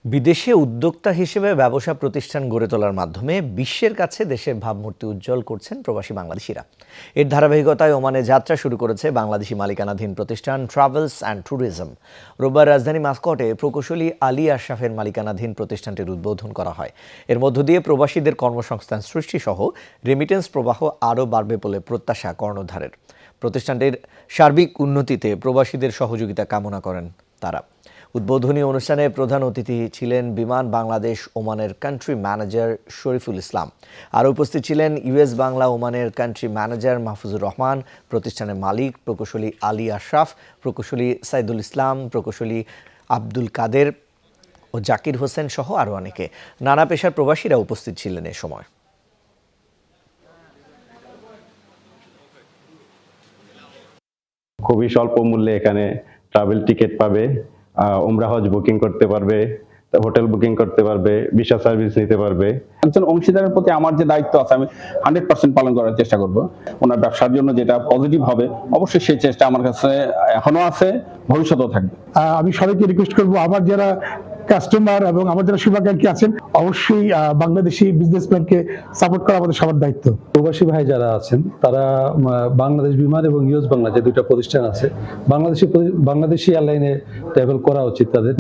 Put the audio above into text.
বিদেশে উদ্যোক্তা হিসেবে ব্যবসা প্রতিষ্ঠান গড়ে তোলার মাধ্যমে বিশ্বের কাছে দেশের ভাবমূর্তি উজ্জ্বল করছেন প্রবাসী বাংলাদেশিরা। এর ধারাবাহিকতায় ওমানে যাত্রা শুরু করেছে বাংলাদেশি মালিকানাধীন প্রতিষ্ঠান ট্রাভেলস অ্যান্ড ট্যুরিজম। রোববার রাজধানী মাস্কটে প্রকৌশলী আলী আশরাফের মালিকানাধীন প্রতিষ্ঠানটির উদ্বোধন করা হয়। এর মধ্য দিয়ে প্রবাসীদের কর্মসংস্থান সৃষ্টি সহ রেমিটেন্স প্রবাহ আরও বাড়বে বলে প্রত্যাশা কর্ণধারের। প্রতিষ্ঠানটির সার্বিক উন্নতিতে প্রবাসীদের সহযোগিতা কামনা করেন তারা। উদ্বোধনী অনুষ্ঠানে প্রধান অতিথি ছিলেন বিমান বাংলাদেশ ওমানের কান্ট্রি ম্যানেজার শরীফুল ইসলাম। আর উপস্থিত ছিলেন ইউএস বাংলা ওমানের কান্ট্রি ম্যানেজার মাহফুজুর রহমান, প্রতিষ্ঠানের মালিক প্রকৌশলী আলী আশরাফ, প্রকৌশলী সাইদুল ইসলাম, প্রকৌশলী আব্দুল কাদের ও জাকির হোসেন সহ আরও অনেকে। নানা পেশার প্রবাসীরা উপস্থিত ছিলেন এ সময়। খুবই স্বল্প মূল্যে এখানে ট্রাভেল টিকিট পাবে, উমরা হজ বুকিং করতে পারবে, হোটেল বুকিং করতে পারবে, ভিসা সার্ভিস নিতে পারবে। একজন অংশীদারের প্রতি আমার যে দায়িত্ব আছে আমি 100% পালন করার চেষ্টা করব। ওনার ব্যবসার জন্য যেটা পজিটিভ হবে অবশ্যই সেই চেষ্টা আমার কাছে এখনো আছে, ভবিষ্যতেও থাকবে। আমি সবাইকে রিকোয়েস্ট করবো, আমার যারা কাস্টমার এবং আমার যারা শুভাকাঙ্ক্ষী আছেন অবশ্যই বাংলাদেশি বিজনেসম্যানকে সাপোর্ট করা আমাদের সবার দায়িত্ব। প্রবাসী ভাই যারা আছেন তারা বাংলাদেশ বিমান এবং ইউএস বাংলা যে দুইটা প্রতিষ্ঠান আছে বাংলাদেশি এয়ারলাইনে ট্রাভেল করা উচিত তাদের।